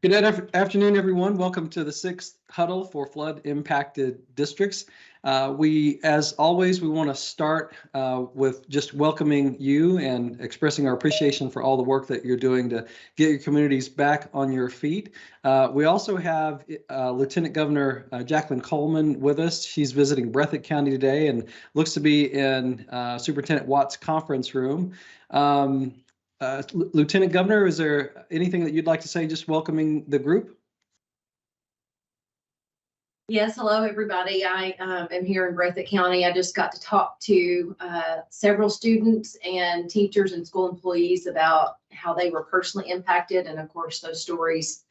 Good afternoon, everyone. Welcome to the 6th Huddle for flood impacted districts. As always, we want to start with just welcoming you and expressing our appreciation for all the work that you're doing to get your communities back on your feet. We also have Lieutenant Governor Jacqueline Coleman with us. She's visiting Breathitt County today and looks to be in Superintendent Watt's conference room. Lieutenant Governor, is there anything that you'd like to say just welcoming the group? Yes, hello everybody. I am here in Breathitt County. I just got to talk to several students and teachers and school employees about how they were personally impacted. And of course, those stories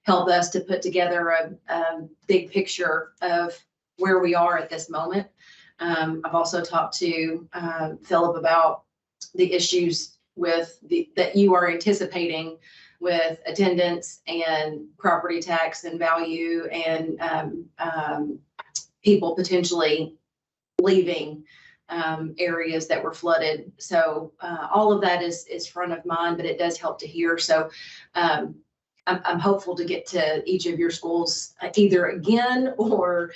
help us to put together a big picture of where we are at this moment. I've also talked to Philip about the issues that you are anticipating with attendance and property tax and value and people potentially leaving areas that were flooded. So all of that is front of mind, but it does help to hear. So I'm hopeful to get to each of your schools either again or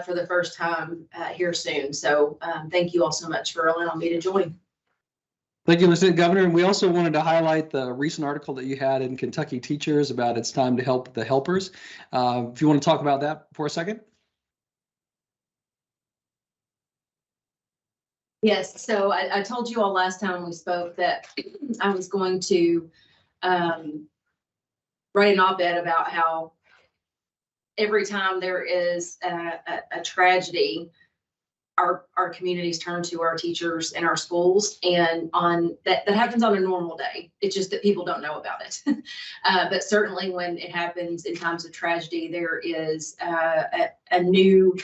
for the first time here soon. So thank you all so much for allowing me to join. Thank you, Lieutenant Governor. And we also wanted to highlight the recent article that you had in Kentucky Teachers about it's time to help the helpers. If you want to talk about that for a second. Yes, so I told you all last time we spoke that I was going to write an op-ed about how every time there is a tragedy, our communities turn to our teachers and our schools, and that happens on a normal day. It's just that people don't know about it. But certainly when it happens in times of tragedy, there is a new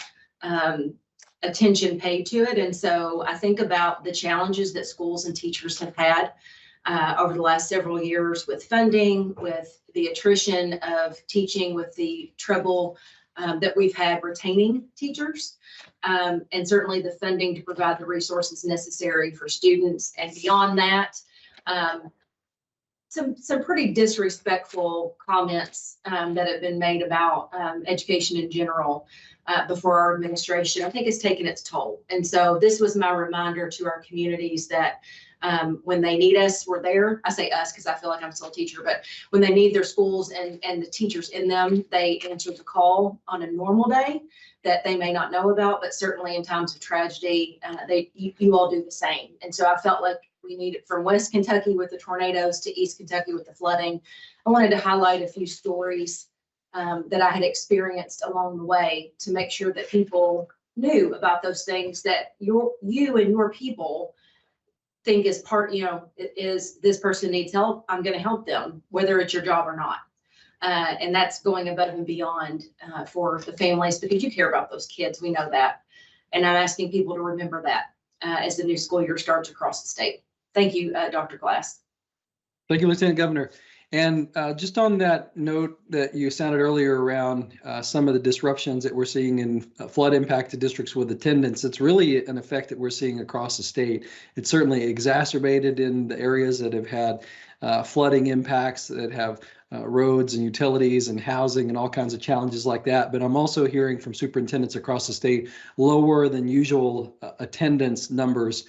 attention paid to it. And so I think about the challenges that schools and teachers have had over the last several years with funding, with the attrition of teaching, with the trouble that we've had retaining teachers, and certainly the funding to provide the resources necessary for students. And beyond that, some pretty disrespectful comments that have been made about education in general before our administration. I think it's taken its toll. And so this was my reminder to our communities that when they need us, we're there. I say us because I feel like I'm still a teacher, but when they need their schools and the teachers in them, they answer the call on a normal day that they may not know about, but certainly in times of tragedy, you all do the same. And so I felt like we needed, from West Kentucky with the tornadoes to East Kentucky with the flooding, I wanted to highlight a few stories that I had experienced along the way to make sure that people knew about those things that you and your people think is part, is this person needs help, I'm going to help them, whether it's your job or not. And that's going above and beyond for the families, because you care about those kids. We know that. And I'm asking people to remember that as the new school year starts across the state. Thank you, Dr. Glass. Thank you, Lieutenant Governor. And just on that note that you sounded earlier around some of the disruptions that we're seeing in flood impacted districts with attendance, it's really an effect that we're seeing across the state. It's certainly exacerbated in the areas that have had flooding impacts, that have roads and utilities and housing and all kinds of challenges like that. But I'm also hearing from superintendents across the state lower than usual attendance numbers.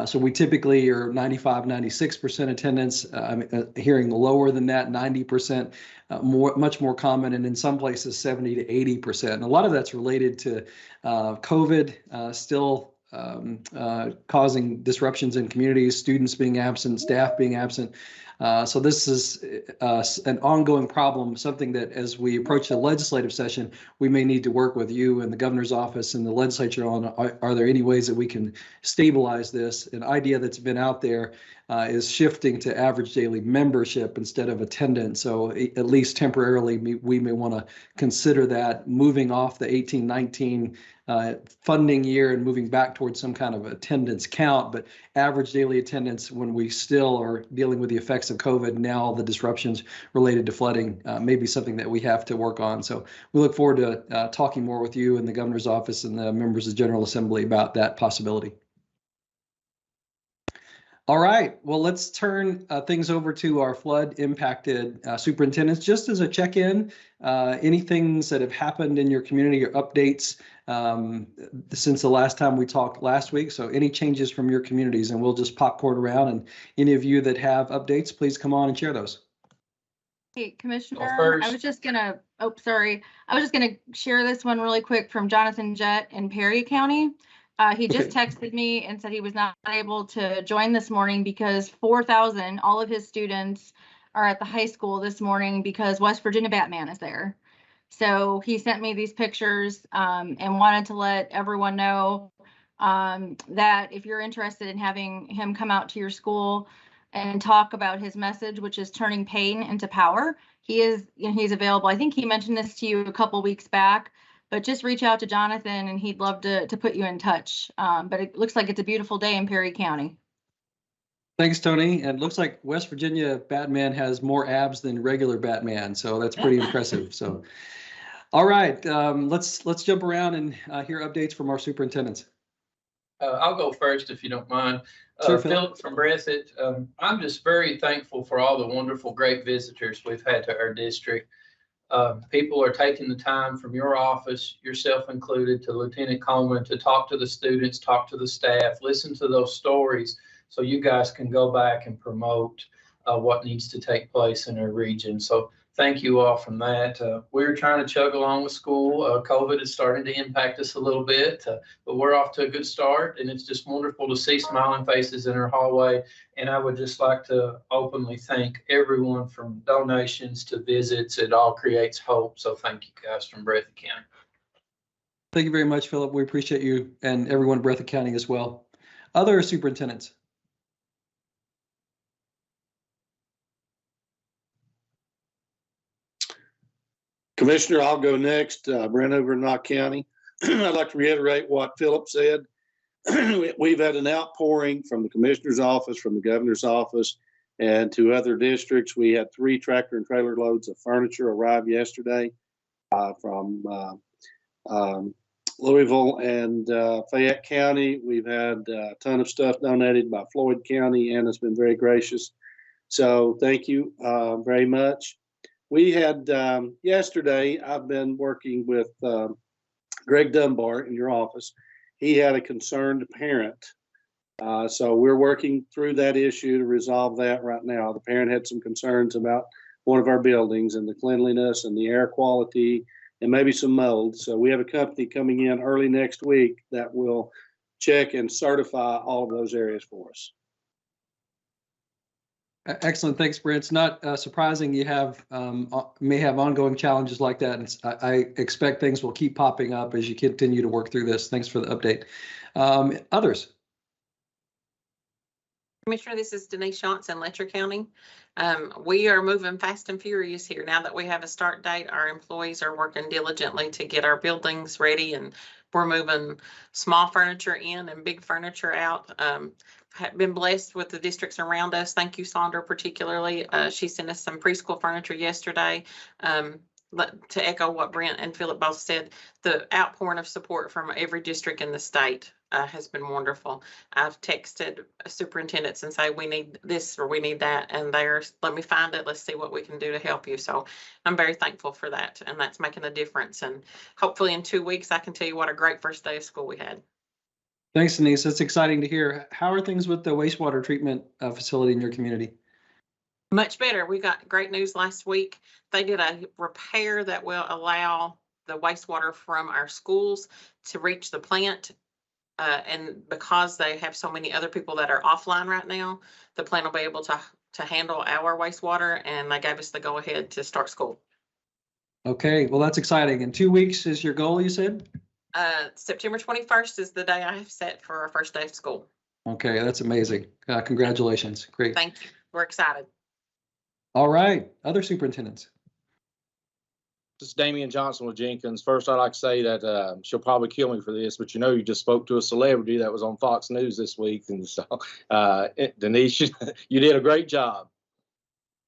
So we typically are 95, 96% attendance. I'm hearing lower than that, 90%, much more common, and in some places 70 to 80%. And a lot of that's related to COVID still causing disruptions in communities, students being absent, staff being absent. So this is an ongoing problem, something that as we approach the legislative session, we may need to work with you and the governor's office and the legislature on, are there any ways that we can stabilize this? An idea that's been out there is shifting to average daily membership instead of attendance. So at least temporarily, we may want to consider that, moving off the 18-19 funding year and moving back towards some kind of attendance count, but average daily attendance when we still are dealing with the effects of COVID, now the disruptions related to flooding, may be something that we have to work on. So we look forward to talking more with you and the governor's office and the members of the General Assembly about that possibility. All right, well, let's turn things over to our flood impacted superintendents. Just as a check-in, any things that have happened in your community or updates since the last time we talked last week. So any changes from your communities, and we'll just popcorn around, and any of you that have updates, please come on and share those. Hey, Commissioner, I was just gonna, I was just gonna share this one really quick from Jonathan Jett in Perry County. He just texted me and said he was not able to join this morning because 4,000, all of his students are at the high school this morning because West Virginia Batman is there. So he sent me these pictures and wanted to let everyone know that if you're interested in having him come out to your school and talk about his message, which is turning pain into power, he's available. I think he mentioned this to you a couple weeks back. But just reach out to Jonathan and he'd love to put you in touch. But it looks like it's a beautiful day in Perry County. Thanks, Tony. And it looks like West Virginia Batman has more abs than regular Batman, so that's pretty impressive. So, all right, let's jump around and hear updates from our superintendents. I'll go first if you don't mind. Sure, Philip from Breathitt. I'm just very thankful for all the wonderful, great visitors we've had to our district. People are taking the time from your office, yourself included, to Lieutenant Coleman, to talk to the students, talk to the staff, listen to those stories so you guys can go back and promote what needs to take place in our region. So thank you all from that. We're trying to chug along with school. COVID is starting to impact us a little bit, but we're off to a good start, and it's just wonderful to see smiling faces in our hallway. And I would just like to openly thank everyone from donations to visits. It all creates hope. So thank you guys from Breathitt County. Thank you very much, Philip. We appreciate you and everyone in Breathitt County as well. Other superintendents. Commissioner, I'll go next. Brent over in Knott County. I'd like to reiterate what Philip said. We've had an outpouring from the commissioner's office, from the governor's office, and to other districts. We had 3 tractor and trailer loads of furniture arrive yesterday from Louisville and Fayette County. We've had a ton of stuff donated by Floyd County, and it's been very gracious. So thank you very much. We had yesterday, I've been working with Greg Dunbar in your office. He had a concerned parent. So we're working through that issue to resolve that right now. The parent had some concerns about one of our buildings and the cleanliness and the air quality and maybe some mold. So we have a company coming in early next week that will check and certify all of those areas for us. Excellent. Thanks, Brent. It's not surprising you may have ongoing challenges like that. And I expect things will keep popping up as you continue to work through this. Thanks for the update. Others? Commissioner, this is Denise Shantz in Letcher County. We are moving fast and furious here. Now that we have a start date, our employees are working diligently to get our buildings ready, and we're moving small furniture in and big furniture out. Have been blessed with the districts around us. Thank you, Sandra, particularly. She sent us some preschool furniture yesterday. To echo what Brent and Philip both said, the outpouring of support from every district in the state has been wonderful. I've texted superintendents and say, we need this or we need that, and they're, let me find it. Let's see what we can do to help you. So I'm very thankful for that, and that's making a difference. And hopefully in 2 weeks, I can tell you what a great first day of school we had. Thanks, Denise. That's exciting to hear. How are things with the wastewater treatment facility in your community? Much better. We got great news last week. They did a repair that will allow the wastewater from our schools to reach the plant. And because they have so many other people that are offline right now, the plant will be able to handle our wastewater, and they gave us the go ahead to start school. Okay, well, that's exciting. And 2 weeks is your goal, you said? September 21st is the day I have set for our first day of school. Okay, that's amazing. Congratulations. Great. Thank you. We're excited. All right, other superintendents. This is Damian Johnson with Jenkins. First, I'd like to say that she'll probably kill me for this, but you just spoke to a celebrity that was on Fox News this week. And so, Denise, you did a great job.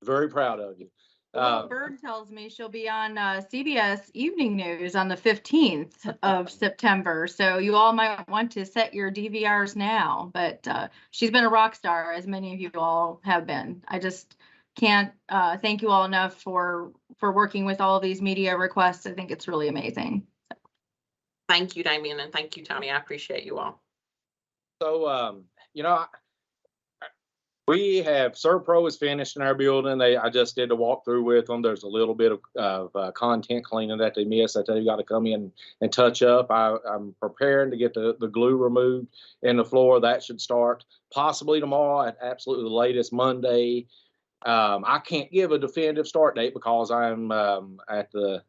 Very proud of you. Well, Bird tells me she'll be on CBS Evening News on the 15th of September. So you all might want to set your DVRs now. But she's been a rock star, as many of you all have been. I just can't thank you all enough for working with all of these media requests. I think it's really amazing. Thank you, Damien, and thank you, Tony. I appreciate you all. So, we have Serpro is finished in our building. I just did a walkthrough with them. There's a little bit of content cleaning that they missed that they got to come in and touch up. I'm preparing to get the glue removed in the floor. That should start possibly tomorrow, at absolutely the latest Monday. I can't give a definitive start date because I'm at the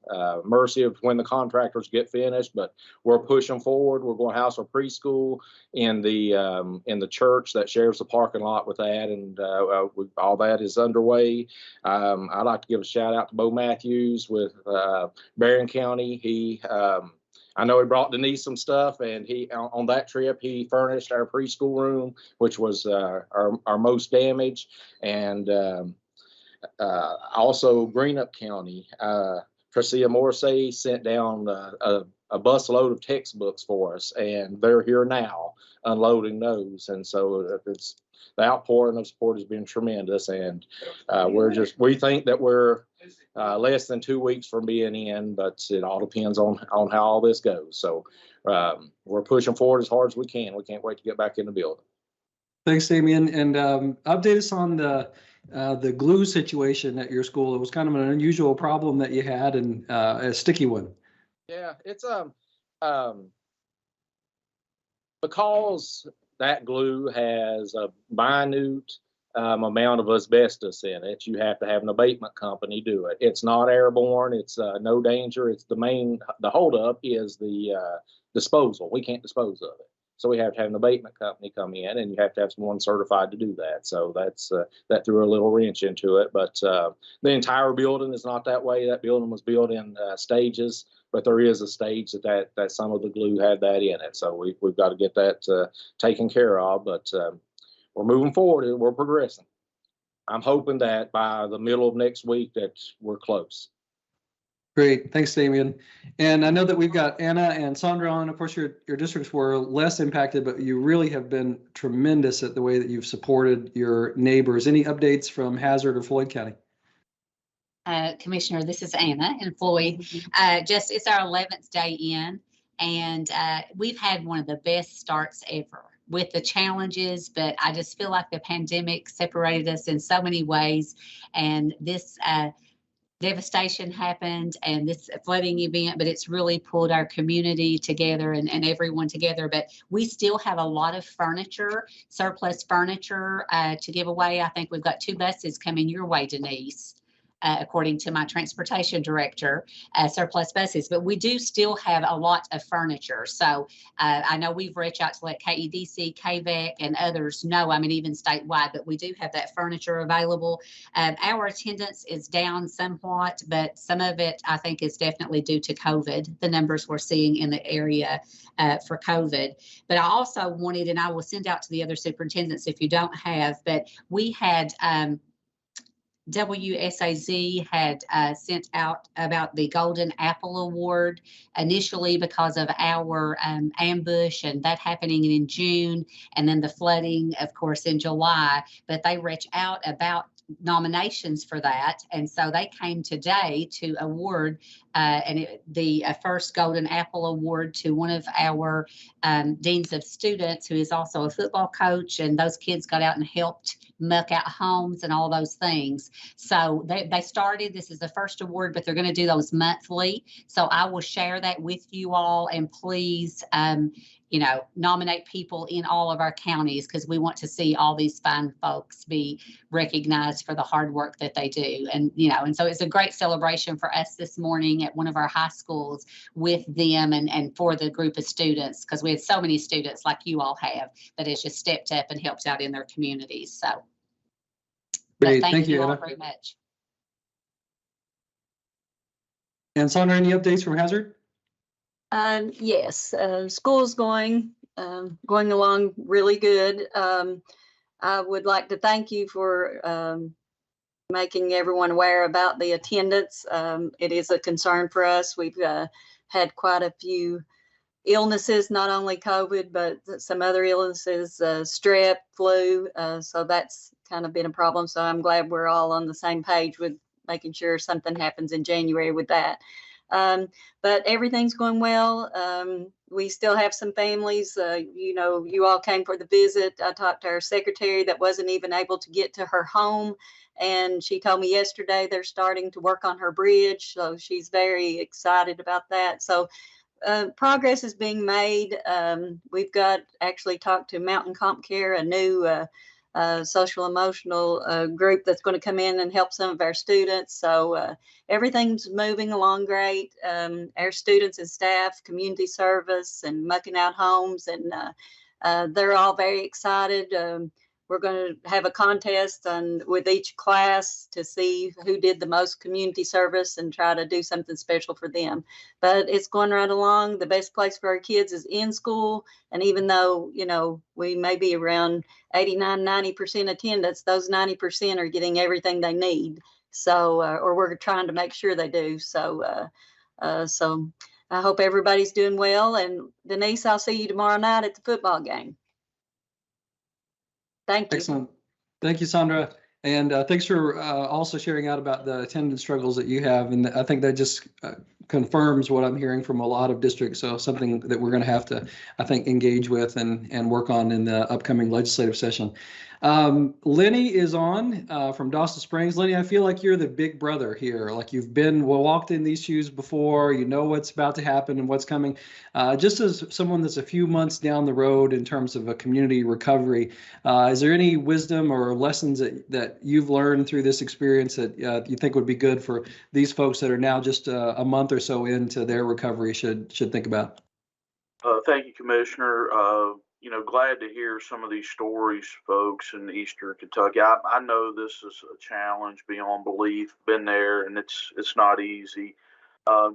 mercy of when the contractors get finished, but we're pushing forward. We're going to house a preschool in the church that shares the parking lot with that, and all that is underway. I'd like to give a shout out to Bo Matthews with Barron County. I know he brought Denise some stuff, and he on that trip he furnished our preschool room, which was our most damaged, and also Greenup County. Tricia Morrissey sent down a busload of textbooks for us, and they're here now unloading those, and so it's the outpouring of support has been tremendous, and we think that we're less than 2 weeks from being in, but it all depends on how all this goes. So we're pushing forward as hard as we can. We can't wait to get back in the building. Thanks, Damien. And update us on the glue situation at your school. It was kind of an unusual problem that you had, and a sticky one. Yeah, it's because that glue has a minute amount of asbestos in it. You have to have an abatement company do it. It's not airborne. It's no danger. It's the holdup is the disposal. We can't dispose of it. So we have to have an abatement company come in, and you have to have someone certified to do that. So that threw a little wrench into it. But the entire building is not that way. That building was built in stages, but there is a stage that some of the glue had that in it. So we've got to get that taken care of. But we're moving forward and we're progressing. I'm hoping that by the middle of next week that we're close. Great, thanks, Damien. And I know that we've got Anna and Sandra on. Of course, your districts were less impacted, but you really have been tremendous at the way that you've supported your neighbors. Any updates from Hazard or Floyd County? Commissioner, this is Anna and Floyd. It's our 11th day in, and we've had one of the best starts ever with the challenges, but I just feel like the pandemic separated us in so many ways, and this devastation happened and this flooding event, but it's really pulled our community together and everyone together. But we still have a lot of furniture, surplus furniture to give away. I think we've got 2 buses coming your way, Denise. According to my transportation director, surplus buses, but we do still have a lot of furniture. So I know we've reached out to let KEDC, KVEC, and others know, I mean, even statewide, but we do have that furniture available. Our attendance is down somewhat, but some of it I think is definitely due to COVID, the numbers we're seeing in the area for COVID. But I also wanted, and I will send out to the other superintendents if you don't have, but we had WSAZ had sent out about the Golden Apple Award initially because of our ambush and that happening in June, and then the flooding, of course, in July. But they reached out about nominations for that, and so they came today to award the first Golden Apple Award to one of our deans of students who is also a football coach, and those kids got out and helped muck out homes and all those things. So they started, this is the first award, but they're going to do those monthly. So I will share that with you all, and please nominate people in all of our counties, because we want to see all these fine folks be recognized for the hard work that they do. And so it's a great celebration for us this morning at one of our high schools with them and for the group of students, because we had so many students like you all have that has just stepped up and helped out in their communities. So great, thank you, all Anna, very much. And Sandra, any updates from Hazard? Yes, school's going along really good. I would like to thank you for making everyone aware about the attendance. It is a concern for us. We've had quite a few illnesses, not only COVID, but some other illnesses, strep, flu. So that's kind of been a problem. So I'm glad we're all on the same page with making sure something happens in January with that. But everything's going well. We still have some families, you know, you all came for the visit. I talked to our secretary that wasn't even able to get to her home. And she told me yesterday they're starting to work on her bridge. So she's very excited about that. So progress is being made. We've got actually talked to Mountain Comp Care, a new social emotional group that's going to come in and help some of our students. So everything's moving along great. Our students and staff, community service and mucking out homes, and they're all very excited. We're going to have a contest with each class to see who did the most community service and try to do something special for them. But it's going right along. The best place for our kids is in school. And even though, you know, we may be around 89, 90% attendance, those 90% are getting everything they need. So, or we're trying to make sure they do. So, so I hope everybody's doing well. And Denise, I'll see you tomorrow night at the football game. Thank you. Excellent. Thank you, Sandra. And thanks for also sharing out about the attendance struggles that you have. And I think that just confirms what I'm hearing from a lot of districts. So something that we're going to have to, I think, engage with and work on in the upcoming legislative session. Lenny is on from Dawson Springs. Lenny, I feel like you're the big brother here. Like you've been walked in these shoes before. You know what's about to happen and what's coming. Just as someone that's a few months down the road in terms of a community recovery, is there any wisdom or lessons that you've learned through this experience that you think would be good for these folks that are now just a month or so into their recovery should think about? Thank you, Commissioner. You know, glad to hear some of these stories, folks in Eastern Kentucky. I know this is a challenge beyond belief. Been there, and it's not easy.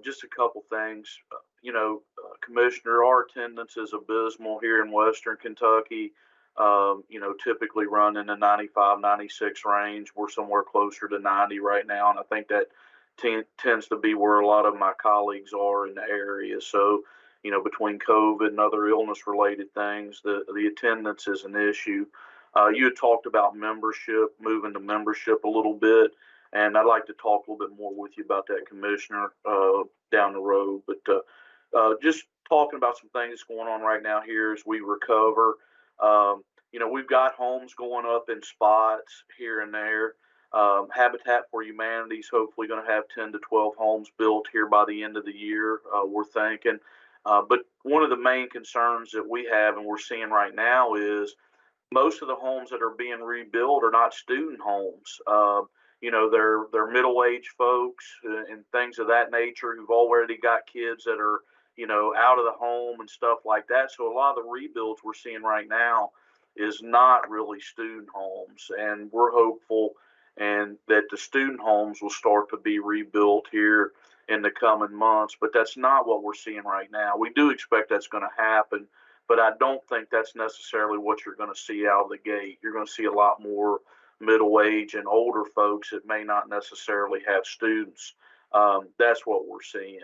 Just a couple things. You know, Commissioner, our attendance is abysmal here in Western Kentucky. You know, typically run in the 95, 96 range. We're somewhere closer to 90 right now, and I think that tends to be where a lot of my colleagues are in the area. So, you know, between COVID and other illness-related things, the attendance is an issue. You had talked about membership, moving to membership a little bit, and I'd like to talk a little bit more with you about that, Commissioner, down the road. But just talking about some things going on right now here as we recover. You know, we've got homes going up in spots here and there. Habitat for Humanity is hopefully going to have 10 to 12 homes built here by the end of the year, we're thinking. But one of the main concerns that we have and we're seeing right now is most of the homes that are being rebuilt are not student homes. You know, they're middle-aged folks and things of that nature who've already got kids that are, you know, out of the home and stuff like that. So a lot of the rebuilds we're seeing right now is not really student homes. And we're hopeful and that the student homes will start to be rebuilt here in the coming months, but that's not what we're seeing right now. We do expect that's going to happen, but I don't think that's necessarily what you're going to see out of the gate. You're going to see a lot more middle-aged and older folks that may not necessarily have students. That's what we're seeing.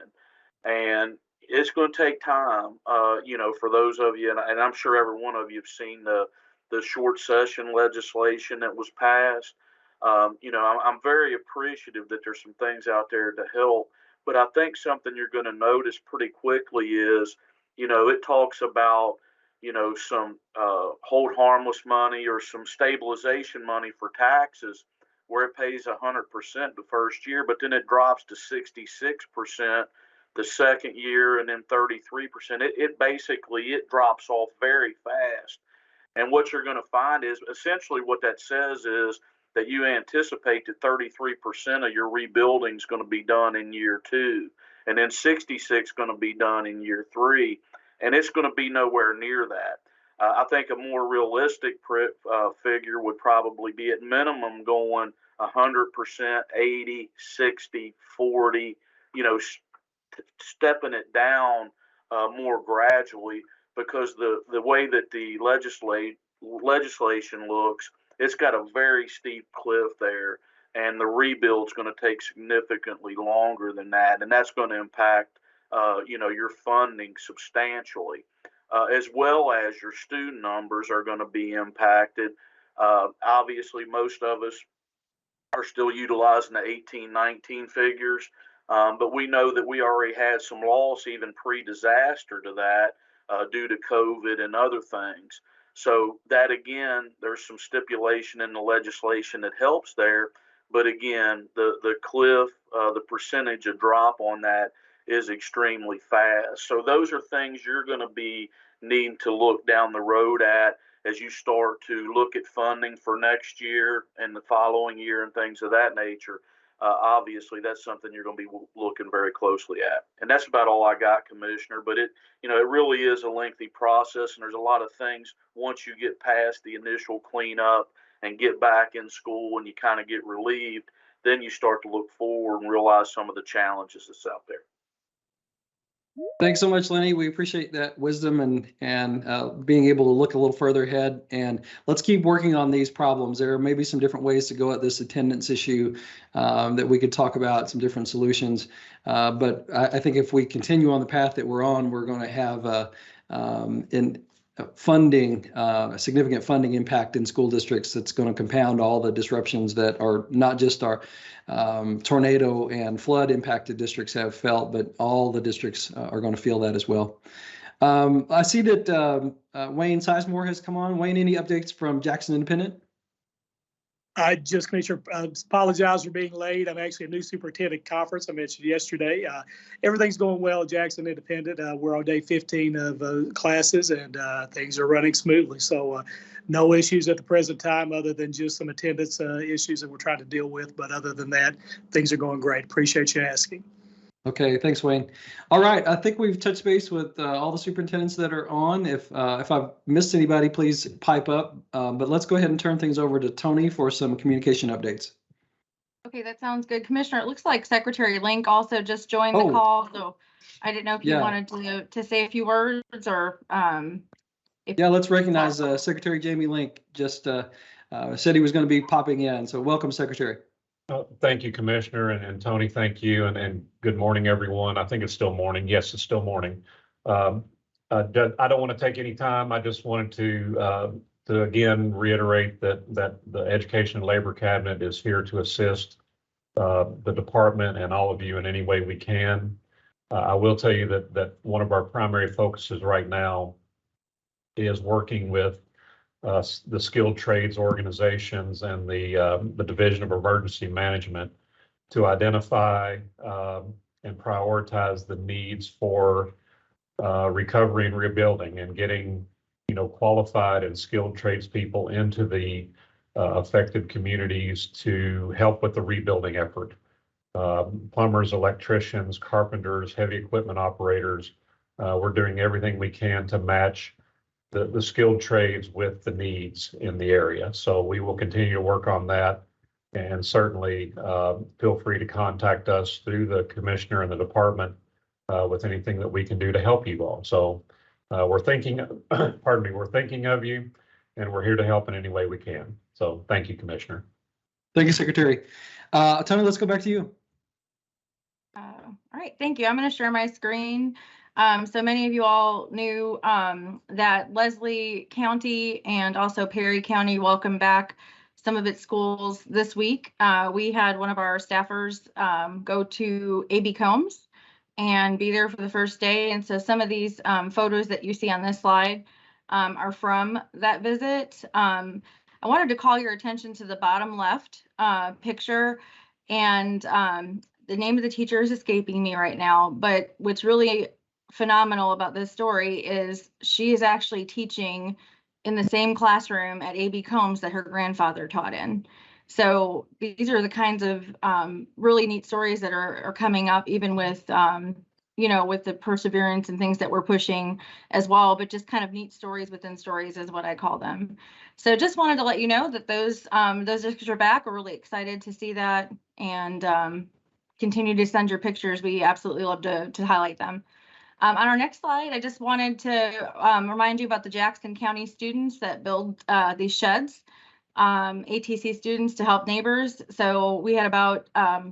And it's going to take time, you know, for those of you, and I'm sure every one of you have seen the short session legislation that was passed. You know, I'm very appreciative that there's some things out there to help, but I think something you're going to notice pretty quickly is, you know, it talks about, you know, some hold harmless money or some stabilization money for taxes where it pays 100% the first year, but then it drops to 66% the second year and then 33%. It basically drops off very fast. And what you're going to find is essentially what that says is that you anticipate that 33% of your rebuilding is going to be done in year 2, and then 66 going to be done in year 3, and it's going to be nowhere near that. I think a more realistic figure would probably be at minimum going 100%, 80, 60, 40, you know, stepping it down more gradually, because the way that the legislation looks, it's got a very steep cliff there and the rebuild's going to take significantly longer than that, and that's going to impact your funding substantially, as well as your student numbers are going to be impacted. Obviously, most of us are still utilizing the 18-19 figures, but we know that we already had some loss even pre-disaster to that due to COVID and other things. So that, again, there's some stipulation in the legislation that helps there. But again, the cliff, the percentage of drop on that is extremely fast. So those are things you're going to be needing to look down the road at as you start to look at funding for next year and the following year and things of that nature. Obviously, that's something you're going to be looking very closely at. And that's about all I got, Commissioner. But it really is a lengthy process, and there's a lot of things once you get past the initial cleanup and get back in school and you kind of get relieved, then you start to look forward and realize some of the challenges that's out there. Thanks so much, Lenny. We appreciate that wisdom and being able to look a little further ahead. And let's keep working on these problems. There may be some different ways to go at this attendance issue that we could talk about, some different solutions. But I think if we continue on the path that we're on, we're going to have a significant funding impact in school districts that's going to compound all the disruptions that are not just our tornado and flood impacted districts have felt, but all the districts are going to feel that as well. I see that Wayne Sizemore has come on. Wayne, any updates from Jackson Independent? I just, Commissioner, apologize for being late. I'm actually a new superintendent conference I mentioned yesterday. Everything's going well at Jackson Independent. We're on day 15 of classes, and things are running smoothly. So no issues at the present time other than just some attendance issues that we're trying to deal with. But other than that, things are going great. Appreciate you asking. Okay, thanks, Wayne. All right, I think we've touched base with all the superintendents that are on. If I've missed anybody, please pipe up. But let's go ahead and turn things over to Tony for some communication updates. Okay, that sounds good. Commissioner, it looks like Secretary Link also just joined the call, so I didn't know if you wanted to say a few words or Yeah, let's recognize Secretary Jamie Link just said he was going to be popping in. So welcome, Secretary. Thank you, Commissioner, and Tony, thank you, and good morning, everyone. I think it's still morning. Yes, it's still morning. I don't want to take any time. I just wanted to again reiterate that the Education and Labor Cabinet is here to assist the department and all of you in any way we can. I will tell you that one of our primary focuses right now is working with the skilled trades organizations and the Division of Emergency Management to identify and prioritize the needs for recovery and rebuilding and getting qualified and skilled tradespeople into the affected communities to help with the rebuilding effort. Plumbers, electricians, carpenters, heavy equipment operators, we're doing everything we can to match the skilled trades with the needs in the area. So we will continue to work on that, and certainly feel free to contact us through the commissioner and the department with anything that we can do to help you all. So we're thinking, we're thinking of you, and we're here to help in any way we can. So thank you, Commissioner. Thank you, Secretary. Tony, let's go back to you. All right, thank you. I'm going to share my screen. So many of you all knew that Leslie County and also Perry County welcomed back some of its schools this week. We had one of our staffers go to A.B. Combs and be there for the first day. And so some of these photos that you see on this slide are from that visit. I wanted to call your attention to the bottom left picture, and the name of the teacher is escaping me right now, but what's really phenomenal about this story is she is actually teaching in the same classroom at A.B. Combs that her grandfather taught in. So these are the kinds of really neat stories that are coming up, even with with the perseverance and things that we're pushing as well, but just kind of neat stories within stories is what I call them. So just wanted to let you know that those pictures are back. We're really excited to see that, and continue to send your pictures. We absolutely love to highlight them. On our next slide, I just wanted to remind you about the Jackson County students that build these sheds. ATC students to help neighbors. So we had about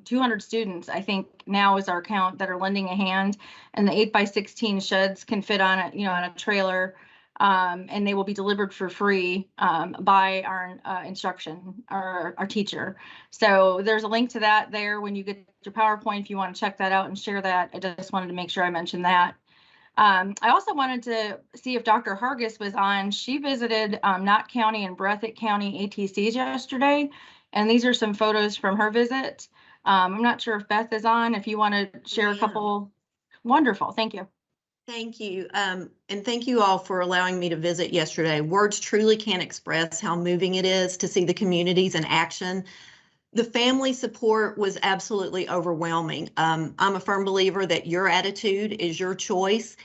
200 students, I think now is our count, that are lending a hand, and the 8x16 sheds can fit on a, on a trailer, and they will be delivered for free by our our teacher. So there's a link to that there when you get your PowerPoint, if you want to check that out and share that. I just wanted to make sure I mentioned that. I also wanted to see if Dr. Hargis was on. She visited Knott County and Breathitt County ATCs yesterday, and these are some photos from her visit. I'm not sure if Beth is on, if you want to share a couple. Wonderful, thank you. Thank you. And thank you all for allowing me to visit yesterday. Words truly can't express how moving it is to see the communities in action. The family support was absolutely overwhelming. I'm a firm believer that your attitude is your choice.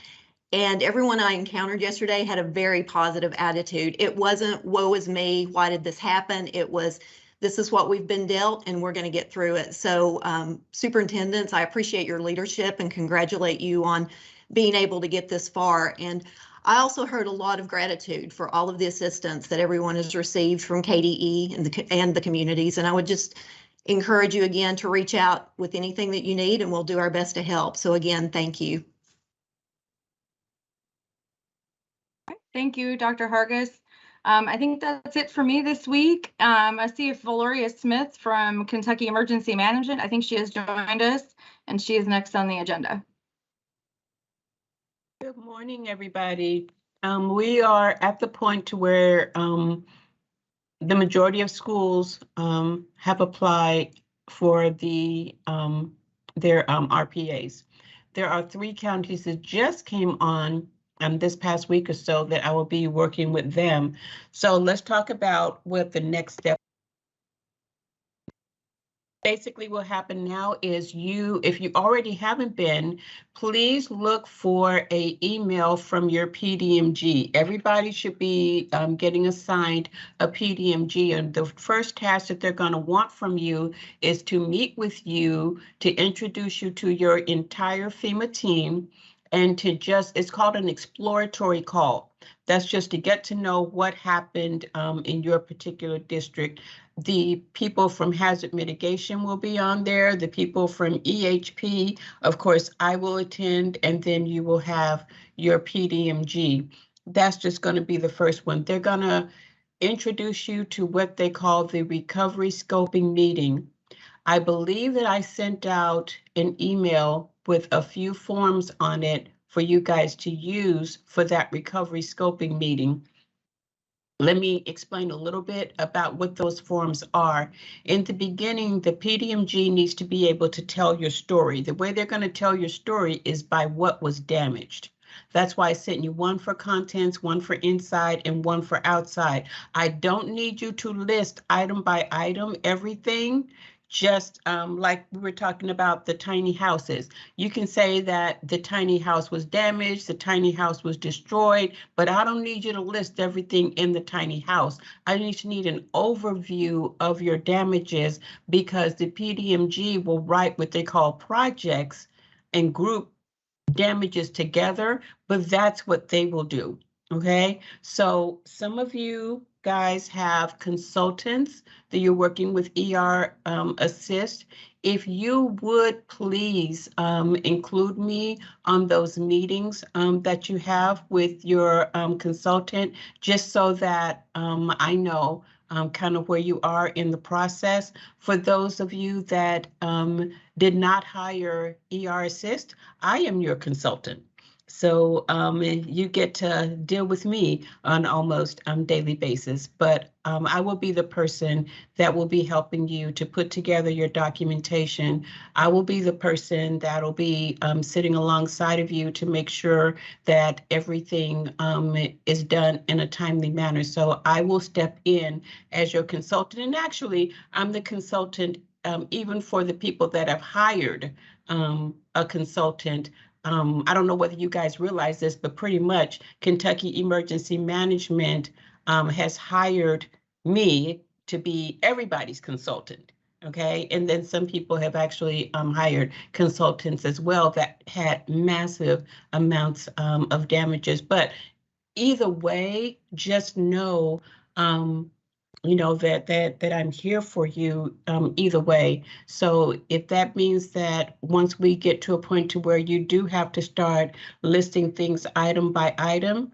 And everyone I encountered yesterday had a very positive attitude. It wasn't, woe is me, why did this happen? It was, this is what we've been dealt and we're going to get through it. So superintendents, I appreciate your leadership and congratulate you on being able to get this far. And I also heard a lot of gratitude for all of the assistance that everyone has received from KDE and the communities. And I would just encourage you again to reach out with anything that you need, and we'll do our best to help. So again, thank you. Thank you, Dr. Hargis. I think that's it for me this week. I see if Valoria Smith from Kentucky Emergency Management, I think she has joined us, and she is next on the agenda. Good morning, everybody. We are at the point to where the majority of schools have applied for their RPAs. There are 3 counties that just came on this past week or so that I will be working with them. So let's talk about what the next step. Basically what happened now is if you already haven't been, please look for an email from your PDMG. Everybody should be getting assigned a PDMG, and the first task that they're going to want from you is to meet with you, to introduce you to your entire FEMA team, and to it's called an exploratory call. That's just to get to know what happened in your particular district. The people from hazard mitigation will be on there. The people from EHP, of course, I will attend, and then you will have your PDMG. That's just going to be the first one. They're going to introduce you to what they call the recovery scoping meeting. I believe that I sent out an email with a few forms on it for you guys to use for that recovery scoping meeting. Let me explain a little bit about what those forms are. In the beginning, the PDMG needs to be able to tell your story. The way they're going to tell your story is by what was damaged. That's why I sent you one for contents, one for inside, and one for outside. I don't need you to list item by item everything. Just like we were talking about the tiny houses. You can say that the tiny house was damaged, the tiny house was destroyed, but I don't need you to list everything in the tiny house. I need an overview of your damages, because the PDMG will write what they call projects and group damages together, but that's what they will do. Okay, so some of you guys have consultants that you're working with ER Assist. If you would please include me on those meetings that you have with your consultant, just so that I know kind of where you are in the process. For those of you that did not hire ER Assist, I am your consultant. So you get to deal with me on almost daily basis, but I will be the person that will be helping you to put together your documentation. I will be the person that will be sitting alongside of you to make sure that everything is done in a timely manner. So I will step in as your consultant, and actually I'm the consultant even for the people that have hired a consultant. I don't know whether you guys realize this, but pretty much Kentucky Emergency Management has hired me to be everybody's consultant. Okay, and then some people have actually hired consultants as well that had massive amounts of damages. But either way, just know you know, that I'm here for you either way. So if that means that once we get to a point to where you do have to start listing things item by item,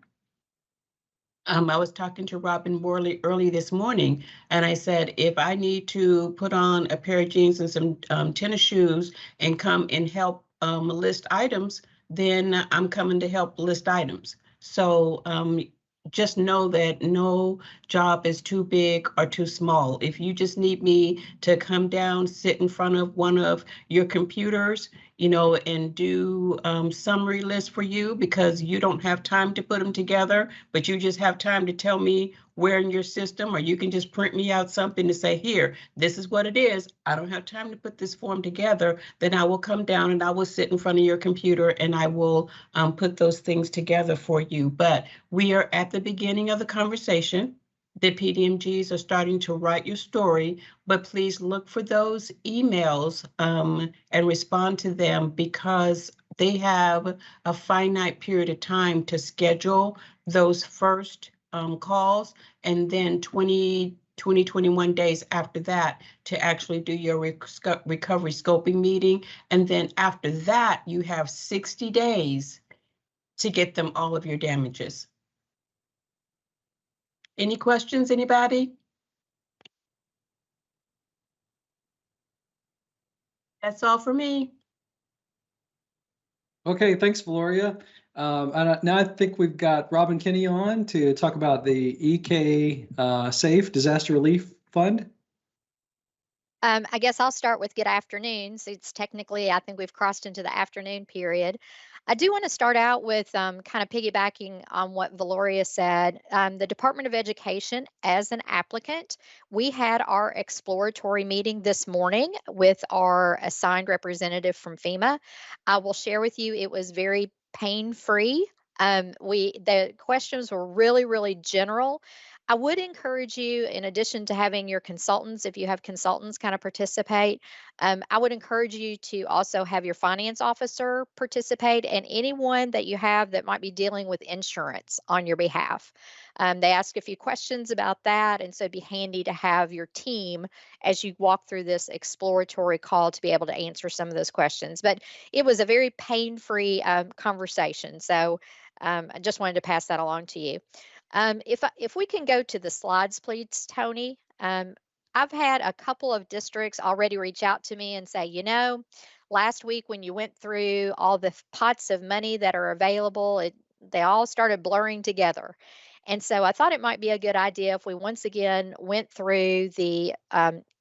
I was talking to Robin Morley early this morning, and I said, if I need to put on a pair of jeans and some tennis shoes and come and help list items, then I'm coming to help list items. So just know that no job is too big or too small. If you just need me to come down, sit in front of one of your computers, you know, and do summary lists for you because you don't have time to put them together, but you just have time to tell me where in your system, or you can just print me out something to say, here, this is what it is. I don't have time to put this form together. Then I will come down and I will sit in front of your computer and I will put those things together for you. But we are at the beginning of the conversation. The PDMGs are starting to write your story, but please look for those emails and respond to them because they have a finite period of time to schedule those first calls, and then 21 days after that to actually do your recovery scoping meeting. And then after that, you have 60 days to get them all of your damages. Any questions, anybody? That's all for me. Okay, thanks, Valoria. Now I think we've got Robin Kinney on to talk about the EK Safe Disaster Relief Fund. I guess I'll start with good afternoon. So it's technically, I think we've crossed into the afternoon period. I do want to start out with kind of piggybacking on what Valoria said. The Department of Education, as an applicant, we had our exploratory meeting this morning with our assigned representative from FEMA. I will share with you, it was very pain-free. The questions were really, really general. I would encourage you, in addition to having your consultants, if you have consultants kind of participate, I would encourage you to also have your finance officer participate and anyone that you have that might be dealing with insurance on your behalf. They ask a few questions about that, and so it'd be handy to have your team as you walk through this exploratory call to be able to answer some of those questions. But it was a very pain-free conversation, so I just wanted to pass that along to you. If we can go to the slides, please, Tony. I've had a couple of districts already reach out to me and say, you know, last week when you went through all the pots of money that are available, they all started blurring together. And so I thought it might be a good idea if we once again went through the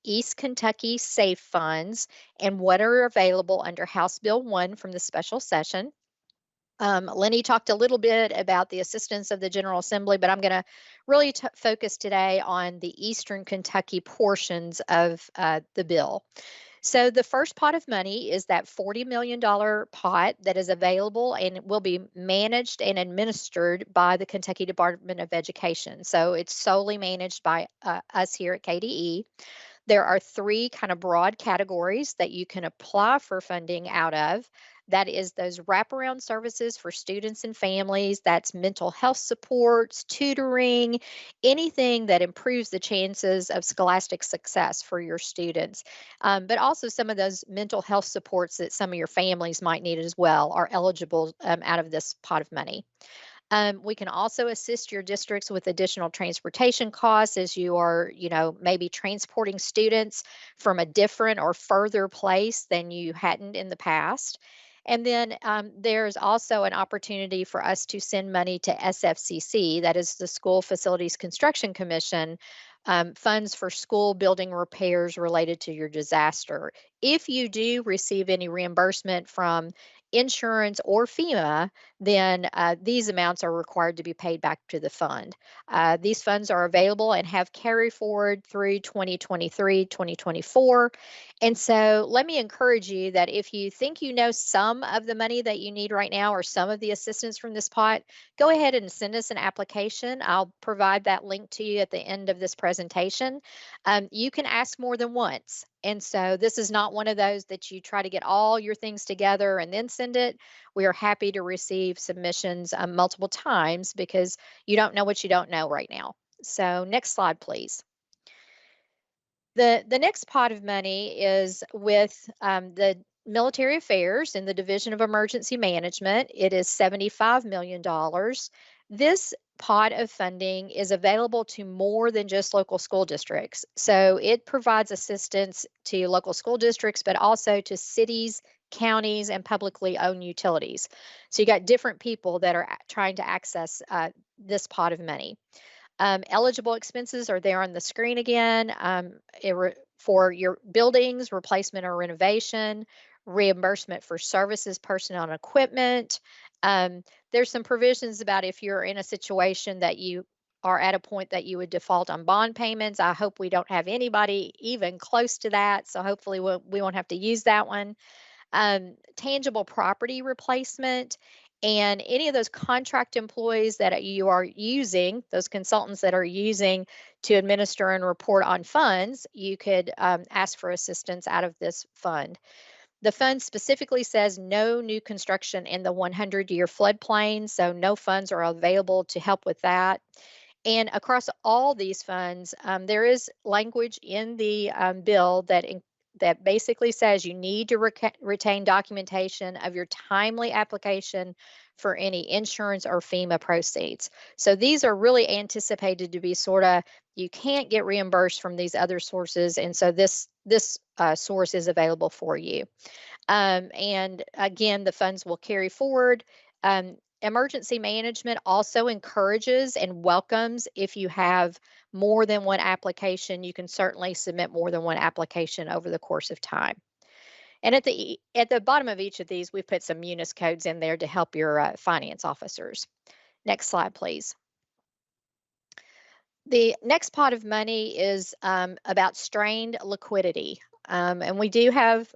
East Kentucky Safe Funds and what are available under House Bill 1 from the special session. Lenny talked a little bit about the assistance of the General Assembly, but I'm going to really focus today on the Eastern Kentucky portions of the bill. So the first pot of money is that $40 million pot that is available and will be managed and administered by the Kentucky Department of Education. So it's solely managed by us here at KDE. There are three kind of broad categories that you can apply for funding out of. That is those wraparound services for students and families. That's mental health supports, tutoring, anything that improves the chances of scholastic success for your students. But also some of those mental health supports that some of your families might need as well are eligible out of this pot of money. We can also assist your districts with additional transportation costs as you are, maybe transporting students from a different or further place than you hadn't in the past. And then there's also an opportunity for us to send money to SFCC, that is the School Facilities Construction Commission, funds for school building repairs related to your disaster. If you do receive any reimbursement from insurance or FEMA, then these amounts are required to be paid back to the fund. These funds are available and have carry forward through 2023, 2024. And so let me encourage you that if you think you know some of the money that you need right now or some of the assistance from this pot, go ahead and send us an application. I'll provide that link to you at the end of this presentation. You can ask more than once. And so this is not one of those that you try to get all your things together and then send it. We are happy to receive submissions multiple times because you don't know what you don't know right now. So next slide, please. The next pot of money is with the military affairs in the Division of Emergency Management. It is $75 million. This pot of funding is available to more than just local school districts. So it provides assistance to local school districts, but also to cities, counties, and publicly owned utilities. So you got different people that are trying to access this pot of money. Eligible expenses are there on the screen again. For your buildings, replacement or renovation, reimbursement for services, personnel, and equipment. There's some provisions about if you're in a situation that you are at a point that you would default on bond payments. I hope we don't have anybody even close to that. So hopefully we won't have to use that one. Tangible property replacement, and any of those contract employees that you are using, those consultants that are using to administer and report on funds, you could ask for assistance out of this fund. The fund specifically says no new construction in the 100-year floodplain, so no funds are available to help with that. And across all these funds, there is language in the bill that basically says you need to retain documentation of your timely application for any insurance or FEMA proceeds. So these are really anticipated to be sort of, you can't get reimbursed from these other sources. And so this source is available for you. And again, the funds will carry forward. Emergency management also encourages and welcomes if you have more than one application. You can certainly submit more than one application over the course of time. And at the bottom of each of these, we've put some Munis codes in there to help your finance officers. Next slide, please. The next pot of money is about strained liquidity. And we do have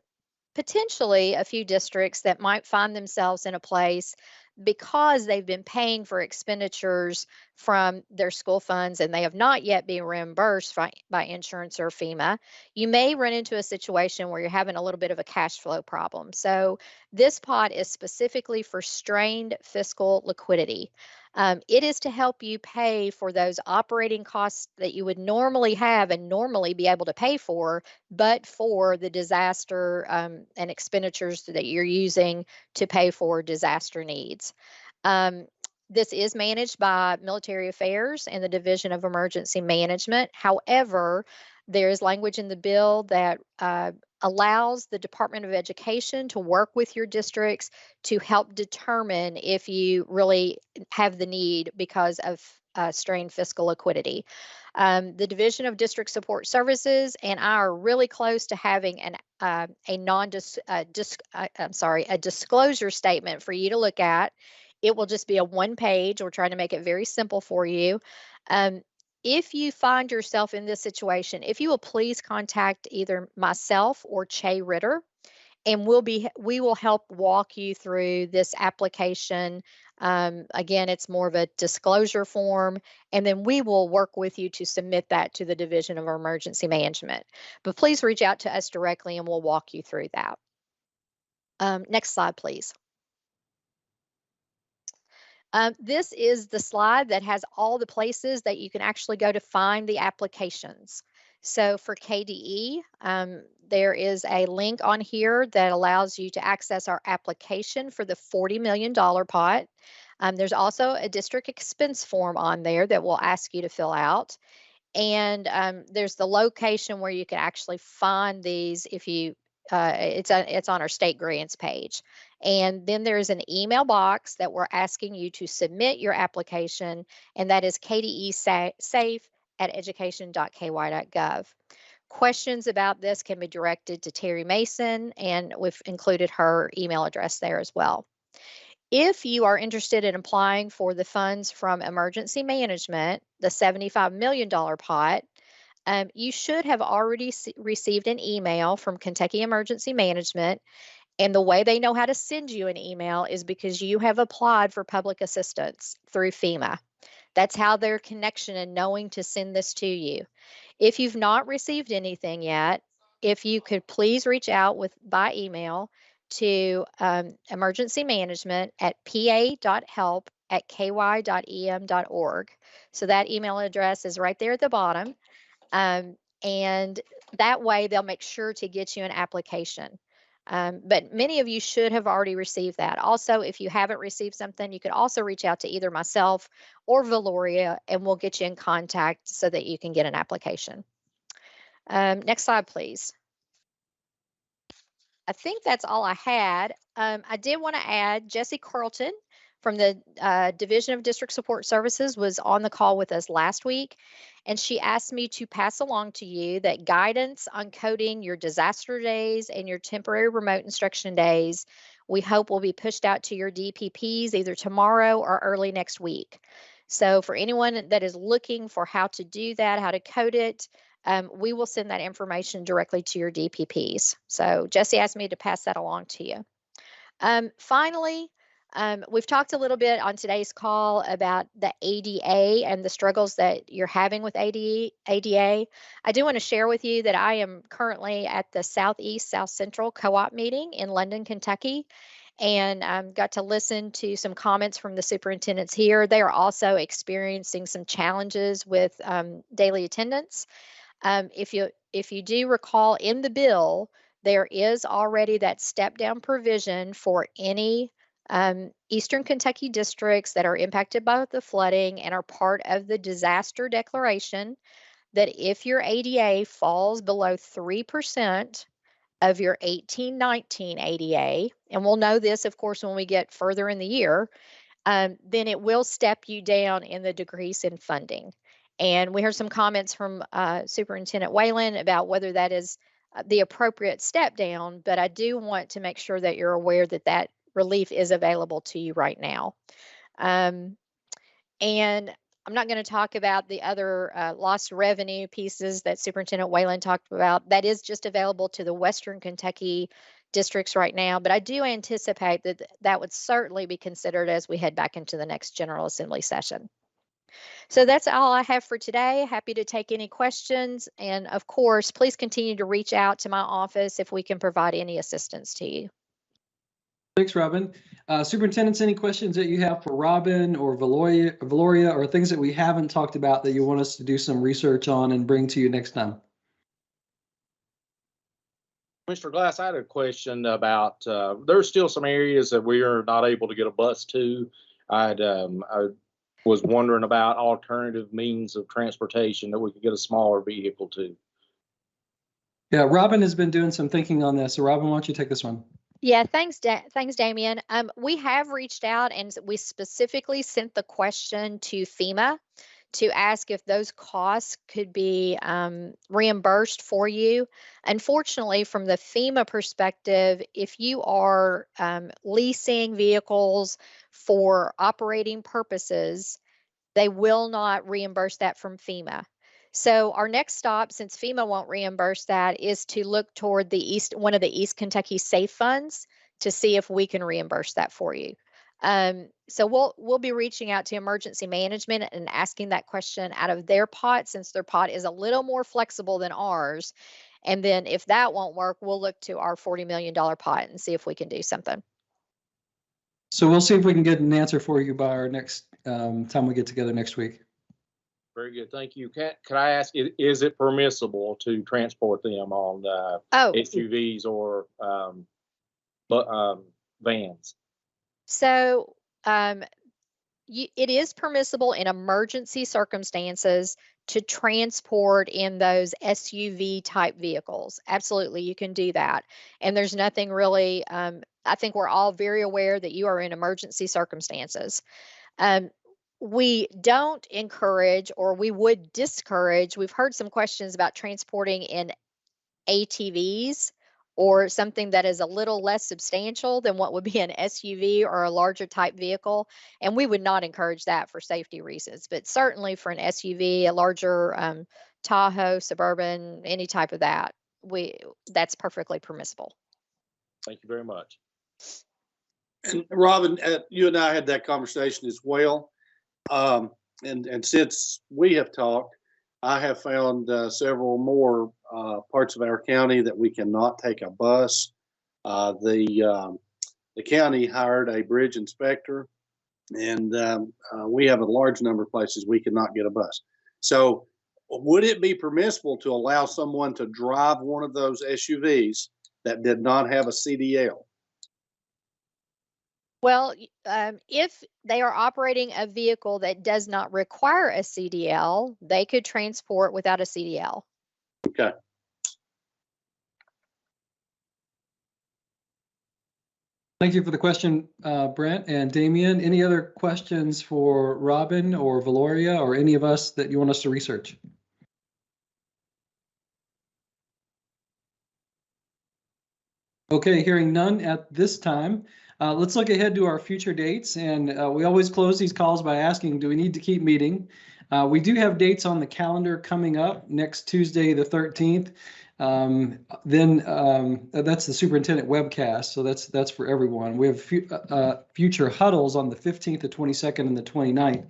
potentially a few districts that might find themselves in a place because they've been paying for expenditures from their school funds and they have not yet been reimbursed by insurance or FEMA. You may run into a situation where you're having a little bit of a cash flow problem. So this pot is specifically for strained fiscal liquidity. It is to help you pay for those operating costs that you would normally have and normally be able to pay for, but for the disaster and expenditures that you're using to pay for disaster needs. This is managed by Military Affairs and the Division of Emergency Management. However, there is language in the bill that allows the Department of Education to work with your districts to help determine if you really have the need because of strained fiscal liquidity. The Division of District Support Services and I are really close to having a disclosure statement for you to look at. It will just be a one page. We're trying to make it very simple for you. If you find yourself in this situation, if you will please contact either myself or Che Ritter, and we will help walk you through this application. Again, it's more of a disclosure form, and then we will work with you to submit that to the Division of Emergency Management. But please reach out to us directly and we'll walk you through that. Next slide, please. This is the slide that has all the places that you can actually go to find the applications. So for KDE, there is a link on here that allows you to access our application for the $40 million pot. There's also a district expense form on there that we'll ask you to fill out. And there's the location where you can actually find these if you it's on our state grants page. And then there's an email box that we're asking you to submit your application, and that is kdesafe@education.ky.gov. Questions about this can be directed to Terry Mason, and we've included her email address there as well. If you are interested in applying for the funds from emergency management, the $75 million pot, you should have already received an email from Kentucky Emergency Management. And the way they know how to send you an email is because you have applied for public assistance through FEMA. That's how their connection and knowing to send this to you. If you've not received anything yet, if you could please reach out by email to emergency management at pa.help@ky.em.org. So that email address is right there at the bottom. And That way they'll make sure to get you an application. But many of you should have already received that. Also, if you haven't received something, you could also reach out to either myself or Valoria, and we'll get you in contact so that you can get an application. Next slide, please. I think that's all I had. I did want to add Jessie Carlton from the Division of District Support Services was on the call with us last week, and she asked me to pass along to you that guidance on coding your disaster days and your temporary remote instruction days, we hope will be pushed out to your DPPs either tomorrow or early next week. So for anyone that is looking for how to do that, how to code it, we will send that information directly to your DPPs. So Jessie asked me to pass that along to you. Finally, we've talked a little bit on today's call about the ADA and the struggles that you're having with ADA. I do want to share with you that I am currently at the Southeast South Central Co-op meeting in London, Kentucky, and got to listen to some comments from the superintendents here. They are also experiencing some challenges with daily attendance. If you do recall in the bill, there is already that step down provision for any Eastern Kentucky districts that are impacted by the flooding and are part of the disaster declaration, that if your ADA falls below 3% of your 18-19 ADA, and we'll know this, of course, when we get further in the year, then it will step you down in the decrease in funding. And we heard some comments from Superintendent Whalen about whether that is the appropriate step down, but I do want to make sure that you're aware that that relief is available to you right now. And I'm not going to talk about the other lost revenue pieces that Superintendent Whalen talked about. That is just available to the Western Kentucky districts right now, but I do anticipate that that would certainly be considered as we head back into the next General Assembly session. So that's all I have for today. Happy to take any questions. And of course, please continue to reach out to my office if we can provide any assistance to you. Thanks, Robin. Superintendents, any questions that you have for Robin or Valoria, or things that we haven't talked about that you want us to do some research on and bring to you next time? Mr. Glass, I had a question about, there's still some areas that we are not able to get a bus to. I was wondering about alternative means of transportation that we could get a smaller vehicle to. Yeah, Robin has been doing some thinking on this. So Robin, why don't you take this one? Yeah, thanks, Damien. We have reached out and we specifically sent the question to FEMA to ask if those costs could be reimbursed for you. Unfortunately, from the FEMA perspective, if you are leasing vehicles for operating purposes, they will not reimburse that from FEMA. So our next stop, since FEMA won't reimburse that, is to look toward one of the East Kentucky Safe Funds to see if we can reimburse that for you. So we'll be reaching out to emergency management and asking that question out of their pot, since their pot is a little more flexible than ours. And then if that won't work, we'll look to our $40 million pot and see if we can do something. So we'll see if we can get an answer for you by our next time we get together next week. Very good, thank you. Can I ask, is it permissible to transport them on SUVs or vans? So it is permissible in emergency circumstances to transport in those SUV type vehicles. Absolutely, you can do that. And there's nothing really, I think we're all very aware that you are in emergency circumstances. We don't encourage, or we would discourage, we've heard some questions about transporting in ATVs or something that is a little less substantial than what would be an SUV or a larger type vehicle. And we would not encourage that for safety reasons, but certainly for an SUV, a larger Tahoe, Suburban, any type of that, that's perfectly permissible. Thank you very much. And Robin, you and I had that conversation as well. And since we have talked, I have found several more parts of our county that we cannot take a bus. The county hired a bridge inspector, and we have a large number of places we cannot get a bus. So would it be permissible to allow someone to drive one of those SUVs that did not have a CDL? Well, if they are operating a vehicle that does not require a CDL, they could transport without a CDL. Okay. Thank you for the question, Brent and Damian. Any other questions for Robin or Valoria or any of us that you want us to research? Okay, hearing none at this time. Let's look ahead to our future dates. And we always close these calls by asking, do we need to keep meeting? We do have dates on the calendar coming up next Tuesday, the 13th. That's the superintendent webcast. So that's for everyone. We have future huddles on the 15th, the 22nd, and the 29th.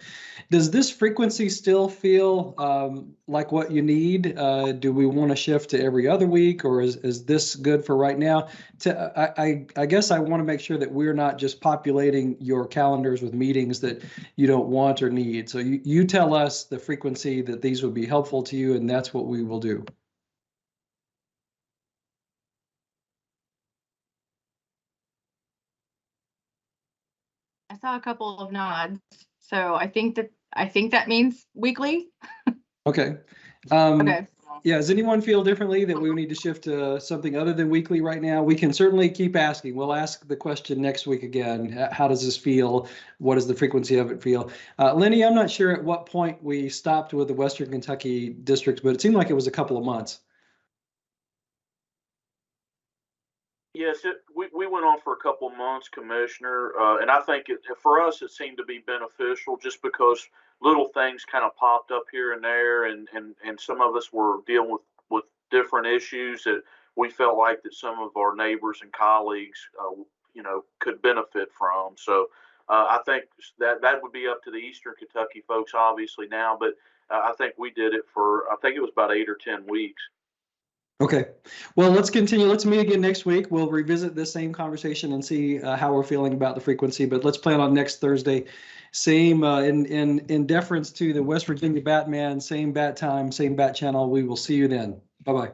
Does this frequency still feel like what you need? Do we want to shift to every other week, or is this good for right now? I guess I want to make sure that we're not just populating your calendars with meetings that you don't want or need. So you tell us the frequency that these would be helpful to you, and that's what we will do. I saw a couple of nods, so I think that means weekly. Okay. Okay. Yeah, does anyone feel differently that we need to shift to something other than weekly right now? We can certainly keep asking. We'll ask the question next week again. How does this feel? What does the frequency of it feel? Lenny, I'm not sure at what point we stopped with the Western Kentucky districts, but it seemed like it was a couple of months. Yes, we went on for a couple months, Commissioner, and I think for us it seemed to be beneficial just because little things kind of popped up here and there, and some of us were dealing with different issues that we felt like that some of our neighbors and colleagues, could benefit from. So I think that would be up to the Eastern Kentucky folks, obviously now, but I think we did it for, I think it was about 8 or 10 weeks. Okay, well, let's continue. Let's meet again next week. We'll revisit this same conversation and see how we're feeling about the frequency, but let's plan on next Thursday. Same in deference to the West Virginia Batman, same bat time, same bat channel. We will see you then. Bye-bye.